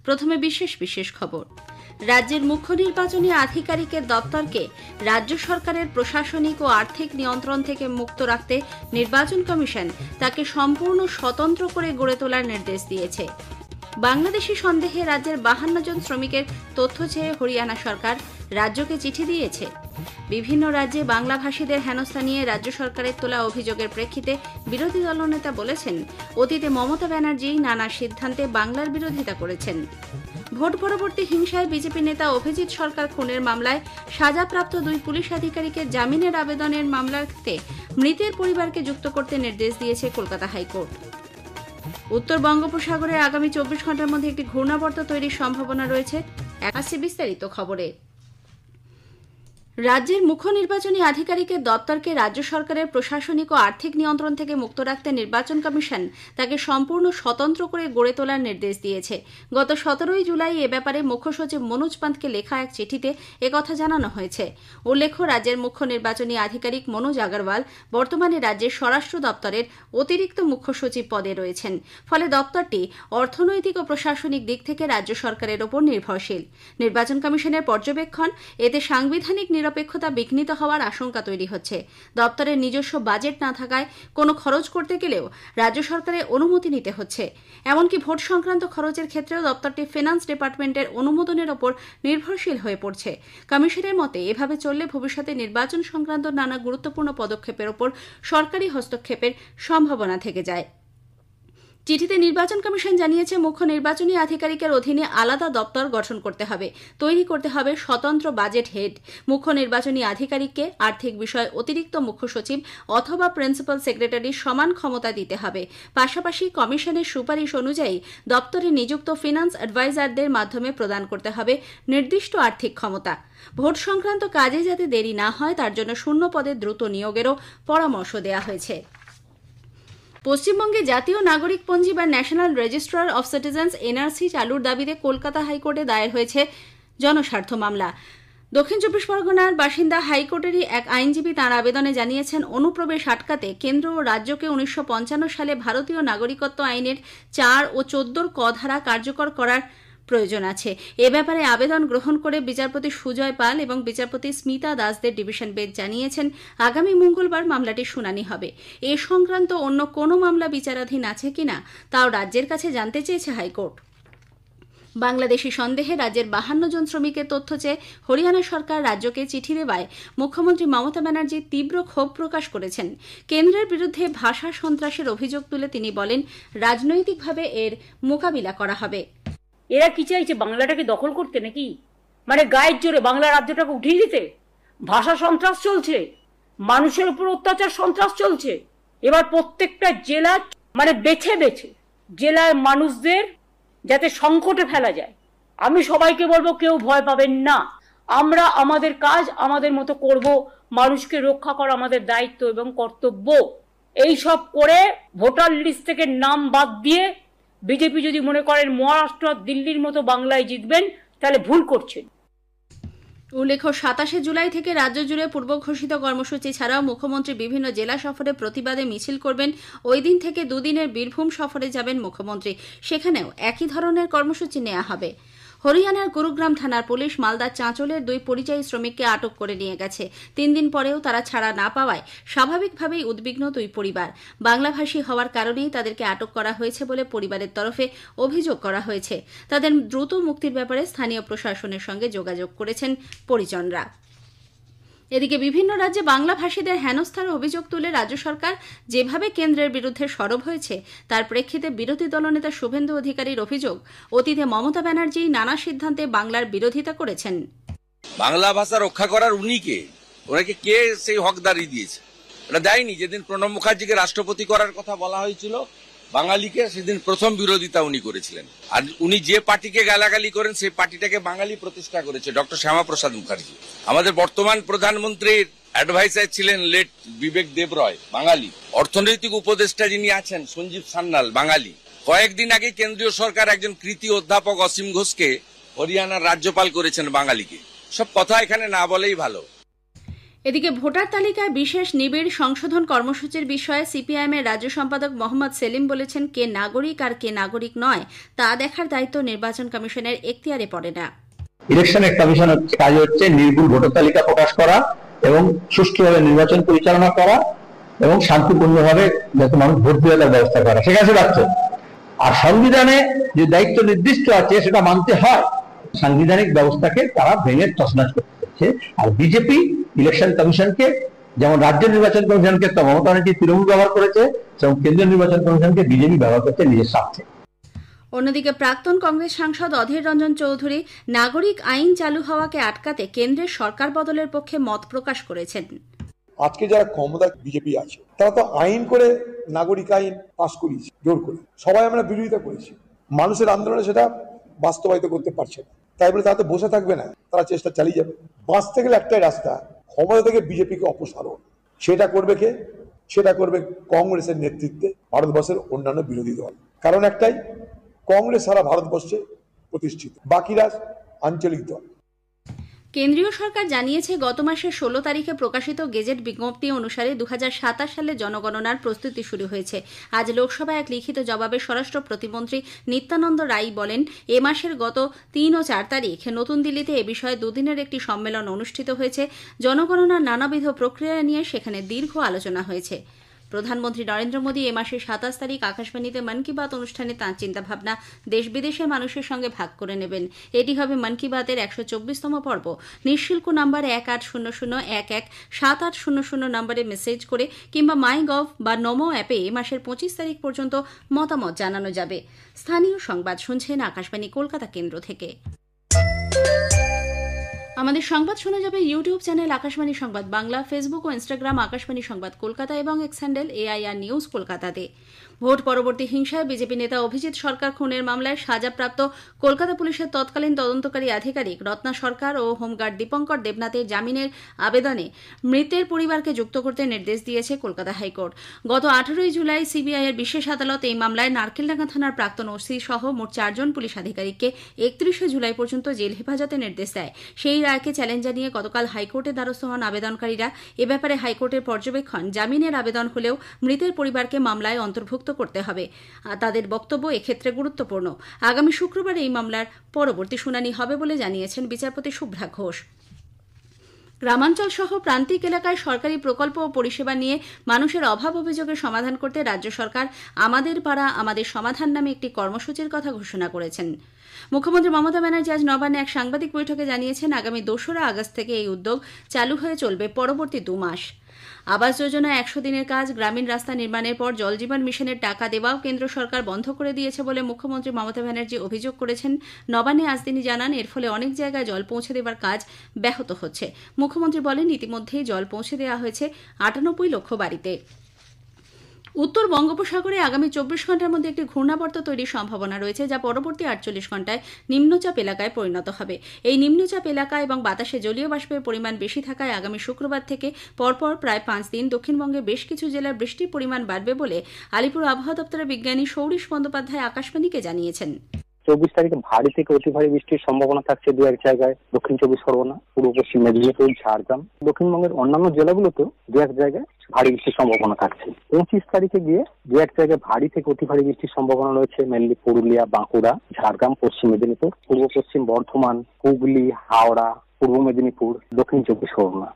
প্রথমে বিশেষ খবর। রাজ্যের মুখ্য নির্বাচনী আধিকারিকের দপ্তরকে রাজ্য সরকারের প্রশাসনিক ও আর্থিক নিয়ন্ত্রণ থেকে মুক্ত রাখতে নির্বাচন কমিশন তাকে সম্পূর্ণ স্বতন্ত্র করে গড়ে তোলার নির্দেশ দিয়েছে। বাংলাদেশি সন্দেহে রাজ্যের 52 জন শ্রমিকের তথ্য চেয়ে হরিয়ানা সরকার রাজ্যকে চিঠি দিয়েছে। বিভিন্ন রাজ্যে বাংলাভাষীদের হেনস্থা নিয়ে রাজ্য সরকারের তোলা অভিযোগের প্রেক্ষিতে বিরোধী দলনেতা বলেছেন, অতীতে মমতা ব্যানার্জি নানা সিদ্ধান্তে বাংলার বিরোধিতা করেছেন। ভোট পরবর্তী হিংসায় বিজেপি নেতা অভিজিৎ সরকার খুনের মামলায় সাজাপ্রাপ্ত 2 পুলিশ আধিকারিকের জামিনের আবেদনের মামলাতে মৃতের পরিবারকে যুক্ত করতে নির্দেশ দিয়েছে কলকাতা হাইকোর্ট। উত্তর বঙ্গোপসাগরে আগামী 24 ঘন্টার মধ্যে একটি ঘূর্ণাবর্ত তৈরির সম্ভাবনা রয়েছে। আসছে বিস্তারিত খবরে। রাজ্যের মুখ্য নির্বাচনী আধিকারিকের দপ্তরকে রাজ্য সরকারের প্রশাসনিক ও আর্থিক নিয়ন্ত্রণ থেকে মুক্ত রাখতে নির্বাচন কমিশন তাকে সম্পূর্ণ স্বতন্ত্র করে গড়ে তোলার নির্দেশ দিয়েছে। গত 17 জুলাই এ ব্যাপারে মুখ্য সচিব মনোজ পান্তকে লেখা এক চিঠিতে একথা জানানো হয়েছে। উল্লেখ্য, রাজ্যের মুখ্য নির্বাচনী আধিকারিক মনোজ আগরওয়াল বর্তমানে রাজ্যের স্বরাষ্ট্র দপ্তরের অতিরিক্ত মুখ্য সচিব পদে রয়েছেন। ফলে দপ্তরটি অর্থনৈতিক ও প্রশাসনিক দিক থেকে রাজ্য সরকারের ওপর নির্ভরশীল। নির্বাচন কমিশনের পর্যবেক্ষণ, এতে সাংবিধানিক নিরপেক্ষতা বিঘ্নিত হওয়ার আশঙ্কা তৈরি হচ্ছে। দপ্তরের নিজস্ব বাজেট না থাকায় কোনো খরচ করতে গেলেও রাজ্য সরকারের অনুমতি নিতে হচ্ছে। এমনকি ভোট সংক্রান্ত খরচের ক্ষেত্রেও দপ্তরটি ফিনান্স ডিপার্টমেন্টের অনুমোদনের ওপর নির্ভরশীল হয়ে পড়ছে। কমিশনের মতে এভাবে চললে ভবিষ্যতে নির্বাচন সংক্রান্ত নানা গুরুত্বপূর্ণ পদক্ষেপের ওপর সরকারি হস্তক্ষেপের সম্ভাবনা থেকে যায়। চিঠিতে নির্বাচন কমিশন জানিয়েছে, মুখ্য নির্বাচনী আধিকারিকের অধীনে আলাদা দপ্তর গঠন করতে হবে, তৈরি করতে হবে স্বতন্ত্র বাজেট হেড। মুখ্য নির্বাচনী আধিকারিককে আর্থিক বিষয়ে অতিরিক্ত মুখ্য সচিব অথবা প্রিন্সিপাল সেক্রেটারির সমান ক্ষমতা দিতে হবে। পাশাপাশি কমিশনের সুপারিশ অনুযায়ী দপ্তরে নিযুক্ত ফিনান্স অ্যাডভাইজারদের মাধ্যমে প্রদান করতে হবে নির্দিষ্ট আর্থিক ক্ষমতা। ভোট সংক্রান্ত কাজে যাতে দেরি না হয় তার জন্য শূন্য পদে দ্রুত নিয়োগেরও পরামর্শ দেওয়া হয়েছে। পশ্চিমবঙ্গে জাতীয় নাগরিকপঞ্জি বা national registrar of citizens NRC চালুর দাবিতে কলকাতা হাইকোর্টে দায়ের হয়েছে জনস্বার্থ মামলা। দক্ষিণ 24 পরগনার বাসিন্দা হাইকোর্টেরই এক আইনজীবী তাঁর আবেদনে জানিয়েছেন, অনুপ্রবেশ আটকাতে কেন্দ্র ও রাজ্যকে 1955 সালে ভারতীয় নাগরিকত্ব আইনের 4 ও 14 ক ধারা কার্যকর করার প্রয়োজন আছে। এ ব্যাপারে আবেদন গ্রহণ করে বিচারপতি সুজয় পাল এবং বিচারপতি স্মিতা দাসদের ডিভিশন বেঞ্চ জানিয়েছেন, আগামী মঙ্গলবার মামলাটির শুনানি হবে। এ সংক্রান্ত অন্য কোনো মামলা বিচারাধীন আছে কিনা তাও রাজ্যের কাছে জানতে চেয়েছে হাইকোর্ট। বাংলাদেশি সন্দেহে রাজ্যের 52 জন শ্রমিকের তথ্য চেয়ে হরিয়ানা সরকার রাজ্যকে চিঠি দেওয়ায় মুখ্যমন্ত্রী মমতা ব্যানার্জি তীব্র ক্ষোভ প্রকাশ করেছেন। কেন্দ্রের বিরুদ্ধে ভাষা সন্ত্রাসের অভিযোগ তুলে তিনি বলেন, রাজনৈতিকভাবে এর মোকাবিলা করা হবে। এরা কি চাইছে, বাংলাটাকে দখল করতে নাকি? মানে গায়ের জোরে বাংলা রাজ্যটাকে উঠিয়ে দিতে? ভাষা সন্ত্রাস চলছে, মানুষের উপর অত্যাচার সন্ত্রাস চলছে। এবার প্রত্যেকটা জেলা বেছে বেছে জেলার মানুষদের যাতে সংকটে ফেলা যায়। আমি সবাইকে বলবো, কেউ ভয় পাবেন না। আমরা আমাদের কাজ আমাদের মতো করব। মানুষকে রক্ষা করা আমাদের দায়িত্ব এবং কর্তব্য। এই সব করে ভোটার লিস্ট থেকে নাম বাদ দিয়ে বিজেপি যদি মনে করেন মহারাষ্ট্র দিল্লির মতো বাংলায় জিতবেন, তাহলে ভুল করছেন। উল্লেখ্য, 27 জুলাই থেকে রাজ্য জুড়ে পূর্ব ঘোষিত কর্মসূচি ছাড়াও মুখ্যমন্ত্রী বিভিন্ন জেলা সফরে প্রতিবাদে মিছিল করবেন। ওই দিন থেকে 2 দিনের বীরভূম সফরে যাবেন মুখ্যমন্ত্রী, সেখানেও একই ধরনের কর্মসূচি নেওয়া হবে। হরিয়ানার গুরুগ্রাম থানার পুলিশ মালদার চাঁচলের 2 পরিযায়ী শ্রমিককে আটক করে নিয়ে গেছে। 3 দিন পরেও তারা ছাড়া না পাওয়ায় স্বাভাবিকভাবেই উদ্বিগ্ন 2 পরিবার। বাংলাভাষী হওয়ার কারণেই তাদেরকে আটক করা হয়েছে বলে পরিবারের তরফে অভিযোগ করা হয়েছে। তাদের দ্রুত মুক্তির ব্যাপারে স্থানীয় প্রশাসনের সঙ্গে যোগাযোগ করেছেন পরিজনরা। এদিকে বিভিন্ন রাজ্যে বাংলাভাষীদের হেনস্থার অভিযোগ তুলে রাজ্য সরকার যেভাবে কেন্দ্রের বিরুদ্ধে সরব হয়েছে তার প্রেক্ষিতে বিরোধী দলনেতা শুভেন্দু অধিকারীর অভিযোগ, অতীতে মমতা ব্যানার্জি নানা সিদ্ধান্তে বাংলার বিরোধিতা করেছেন। বাংলা ভাষা রক্ষা করার উনি কে? ওনাকে কে সেই হকদারি দিয়েছে? এটা দেয়নি। যেদিন প্রণব মুখার্জিকে রাষ্ট্রপতি করার কথা বলা হয়েছিল বাঙালিকে, সেদিন প্রথম বিরোধিতা উনি করেছিলেন। আর উনি যে পার্টিকে গালাগালি করেন সেই পার্টিটাকে বাঙালি প্রতিষ্ঠা করেছে, ডক্টর শ্যামাপ্রসাদ মুখার্জি। আমাদের বর্তমান প্রধানমন্ত্রীর অ্যাডভাইসার ছিলেন লেট বিবেক দেবরয়, বাঙালি। অর্থনৈতিক উপদেষ্টা যিনি আছেন সঞ্জীব সান্যাল, বাঙালি। কয়েকদিন আগে কেন্দ্রীয় সরকার একজন কৃতি অধ্যাপক অসীম ঘোষকে হরিয়ানার রাজ্যপাল করেছেন, বাঙালিকে। সব কথা এখানে না বলেই ভালো। এদিকে ভোটার তালিকায় বিশেষ নিবিড় সংশোধন কর্মসূচির বিষয়ে সিপিআইএমের রাজ্য সম্পাদক মোহাম্মদ সেলিম বলেছেন, কে নাগরিক আর কে নাগরিক নয় তা দেখার দায়িত্ব নির্বাচন কমিশনের এখতিয়ারে পড়ে না। ইলেকশনের কমিশনের কাজ হচ্ছে নির্ভুল ভোটার তালিকা প্রকাশ করা এবং সুষ্ঠুভাবে নির্বাচন পরিচালনা করা এবং শান্তিপূর্ণভাবে যাতে মানুষ ভোট দিয়ে তার ব্যবস্থা করা, সেখানে রাখছে। আর সংবিধানে যে দায়িত্ব নির্দিষ্ট আছে সেটা মানতে হয়। সাংবিধানিক ব্যবস্থাকে তারা ভেঙে তছনছ করছে। আর বিজেপি ইলেকশন কমিশনকে, যেমন রাজ্য নির্বাচন কমিশনকে মমতা ব্যানার্জি তৃণমূল ব্যবহার করেছে, এবং কেন্দ্রীয় নির্বাচন কমিশনকে বিজেপি ব্যবহার করছে নিজের স্বার্থে। অন্যদিকে প্রাক্তন কংগ্রেস সাংসদ অধীর রঞ্জন চৌধুরী নাগরিক আইন চালু হওয়াকে আটকাতে কেন্দ্রের সরকার বদলের পক্ষে মত প্রকাশ করেছেন। আজকে যারা ক্ষমতা বিজেপি আছে তারা তো আইন করে নাগরিক আইন পাশ করিয়েছে জোর করে, সবাই আমরা বিরোধিতা করেছি, মানুষের আন্দোলনে সেটা বাস্তবায়িত করতে পারছে না, তাই বলে তারা তো বসে থাকবে না, তারা চেষ্টা চালিয়ে যাবে। বাঁচতে গেলে একটাই রাস্তা, ক্ষমতা থেকে বিজেপিকে অপসারণ। সেটা করবে কে? সেটা করবে কংগ্রেসের নেতৃত্বে ভারতবর্ষের অন্যান্য বিরোধী দল। কারণ একটাই, কংগ্রেস সারা ভারতবর্ষে প্রতিষ্ঠিত, বাকিরা আঞ্চলিক দল। কেন্দ্রীয় সরকার জানিয়েছে, গত মাসের 16 তারিখে প্রকাশিত গেজেট বিজ্ঞপ্তি অনুসারে 2027 সালে জনগণনার প্রস্তুতি শুরু হয়েছে। আজ লোকসভায় এক লিখিত জবাবে স্বরাষ্ট্র প্রতিমন্ত্রী নিত্যানন্দ রায় বলেন, এ মাসের গত 3 ও 4 তারিখ নতুন দিল্লিতে এ বিষয়ে দুদিনের একটি সম্মেলন অনুষ্ঠিত হয়েছে। জনগণনার নানাবিধ প্রক্রিয়া নিয়ে সেখানে দীর্ঘ আলোচনা হয়েছে। প্রধানমন্ত্রী নরেন্দ্র মোদী এ মাসের 27 তারিখ আকাশবাণীতে মন কি বাত অনুষ্ঠানে তাঁর চিন্তাভাবনা দেশ বিদেশের মানুষের সঙ্গে ভাগ করে নেবেন। এটি হবে মন কি বাতের 124তম পর্ব। নিঃশুল্ক নাম্বার 1800117800 নম্বরে মেসেজ করে কিংবা মাইগভ বা নমো অ্যাপে এ মাসের 25 তারিখ পর্যন্ত মতামত জানানো যাবে। স্থানীয় সংবাদ শুনছেন আকাশবাণী কলকাতা কেন্দ্র থেকে। আমাদের সংবাদ শোনা যাবে ইউটিউব চ্যানেল আকাশবাণী সংবাদ বাংলা, ফেসবুক ও ইনস্টাগ্রাম আকাশবাণী সংবাদ কলকাতা এবং এক্স হ্যান্ডেল AIR নিউজ কলকাতাতে। ভোট পরবর্তী হিংসায় বিজেপি নেতা অভিজিৎ সরকার খুনের মামলায় সাজাপ্রাপ্ত কলকাতা পুলিশের তৎকালীন তদন্তকারী আধিকারিক রত্না সরকার ও হোমগার্ড দীপঙ্কর দেবনাথের জামিনের আবেদনে মৃতের পরিবারকে যুক্ত করতে নির্দেশ দিয়েছে কলকাতা হাইকোর্ট। গত 18 জুলাই সিবিআই এর বিশেষ আদালত এই মামলায় নারকেলডাঙ্গা থানার প্রাক্তন ওসি সহ মোট 4 জন পুলিশ আধিকারিককে 31 জুলাই পর্যন্ত জেল হেফাজতে নির্দেশ দেয়। সেই রায়কে চ্যালেঞ্জ জানিয়ে গতকাল হাইকোর্টে দ্বারস্থ হন আবেদনকারীরা। এ ব্যাপারে হাইকোর্টের পর্যবেক্ষণ, জামিনের আবেদন হলেও মৃতের পরিবারকে মামলায় অন্তর্ভুক্ত করতে হবে। তাদের বক্তব্য এক্ষেত্রে গুরুত্বপূর্ণ। আগামী শুক্রবার এই মামলার পরবর্তী শুনানি হবে বলে জানিয়েছেন বিচারপতি শুভ্রা ঘোষ। গ্রামাঞ্চল সহ প্রান্তিক এলাকায় সরকারি প্রকল্প ও পরিষেবা নিয়ে মানুষের অভাব অভিযোগের সমাধান করতে রাজ্য সরকার আমাদের পাড়া আমাদের সমাধান নামে একটি কর্মসূচির কথা ঘোষণা করেছেন। মুখ্যমন্ত্রী মমতা ব্যানার্জি আজ নবান্নে এক সাংবাদিক বৈঠকে জানিয়েছেন, আগামী 2রা আগস্ট থেকে এই উদ্যোগ চালু হয়ে চলবে পরবর্তী 2 মাস। আবাস যোজনা 100 দিনের কাজ, গ্রামীণ রাস্তা নির্মাণের পর জল জীবন মিশনের টাকা দেওয়াও কেন্দ্র সরকার বন্ধ করে দিয়েছে বলে মুখ্যমন্ত্রী মমতা ব্যানার্জি অভিযোগ করেছেন। নবান্নে আজ তিনি জানান, এর ফলে অনেক জায়গায় জল পৌঁছে দেওয়ার কাজ ব্যাহত হচ্ছে। মুখ্যমন্ত্রী বলেন, ইতিমধ্যেই জল পৌঁছে দেওয়া হয়েছে 98 লক্ষ বাড়িতে। উত্তর বঙ্গোপসাগরে আগামী 24 ঘন্টার মধ্যে একটি ঘূর্ণাবর্ত তৈরির সম্ভাবনা রয়েছে, যা পরবর্তী 48 ঘন্টায় নিম্নচাপ এলাকায় পরিণত হবে। এই নিম্নচাপ এলাকা এবং বাতাসে জলীয় বাষ্পের পরিমাণ বেশি থাকায় আগামী শুক্রবার থেকে পরপর প্রায় 5 দিন দক্ষিণবঙ্গে বেশ কিছু জেলার বৃষ্টির পরিমাণ বাড়বে বলে আলিপুর আবহাওয়া দপ্তরের বিজ্ঞানী সৌরিশ বন্দ্যোপাধ্যায় আকাশবাণীকে জানিয়েছেন। 24 তারিখে ভারী থেকে অতি ভারী বৃষ্টির সম্ভাবনা থাকছে 2-1 জায়গায় দক্ষিণ 24 পরগনা, পূর্ব পশ্চিম মেদিনীপুর, ঝাড়গ্রাম। দক্ষিণবঙ্গের অন্যান্য জেলাগুলোতেও 2-1 জায়গায় ভারী বৃষ্টির সম্ভাবনা থাকছে। 25 তারিখে গিয়ে 2-1 জায়গায় ভারী থেকে অতি ভারী বৃষ্টির সম্ভাবনা রয়েছে মেনলি পুরুলিয়া, বাঁকুড়া, ঝাড়গ্রাম, পশ্চিম মেদিনীপুর, পূর্ব পশ্চিম বর্ধমান, হুগলি, হাওড়া, পূর্ব মেদিনীপুর, দক্ষিণ 24 পরগনা।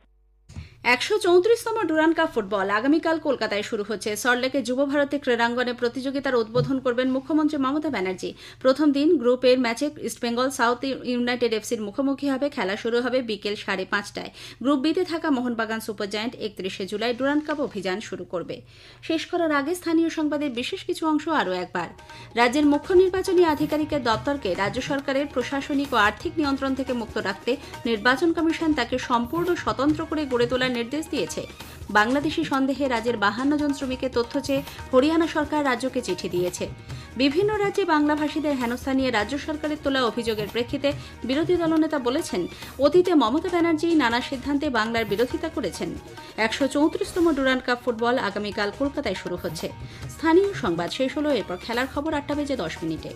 134তম ডুরান্ড কাপ ফুটবল আগামীকাল কলকাতায় শুরু হচ্ছে। সল্টলেকে যুব ভারতী ক্রীড়াঙ্গনে প্রতিযোগিতার উদ্বোধন করবেন মুখ্যমন্ত্রী মমতা ব্যানার্জি। প্রথম দিন গ্রুপের ম্যাচে ইস্টবেঙ্গল সাউথ ইউনাইটেড এফসির মুখোমুখি হবে। খেলা শুরু হবে বিকেল 5:30টায়। গ্রুপ বিতে থাকা Mohun Bagan super giant 31 July Durand cup অভিযান শুরু করবে। শেষ করার আগে স্থানীয় সংবাদের বিশেষ কিছু অংশ আরও একবার। রাজ্যের মুখ্য নির্বাচনী আধিকারিকের দপ্তরকে রাজ্য সরকারের প্রশাসনিক ও আর্থিক নিয়ন্ত্রণ থেকে মুক্ত রাখতে নির্বাচন কমিশন তাকে সম্পূর্ণ স্বতন্ত্র করে গড়ে তোলার নির্দেশ দিয়েছে। বাংলাদেশি সন্দেহে রাজ্যের 52 জন শ্রমিকের তথ্য চেয়ে হরিয়ানা সরকার রাজ্যকে চিঠি দিয়েছে। বিভিন্ন রাজ্যে বাংলাভাষীদের হেনস্থা নিয়ে রাজ্য সরকারের তোলা অভিযোগের প্রেক্ষিতে বিরোধী দলনেতা বলেছেন, অতীতে মমতা ব্যানার্জি নানা সিদ্ধান্তে বাংলার বিরোধিতা করেছেন। 134তম ডুরান্ড কাপ ফুটবল আগামীকাল কলকাতায় শুরু হচ্ছে। স্থানীয় সংবাদ শেষ হলো, এরপর খেলার খবর 8টা বেজে 10 মিনিটে।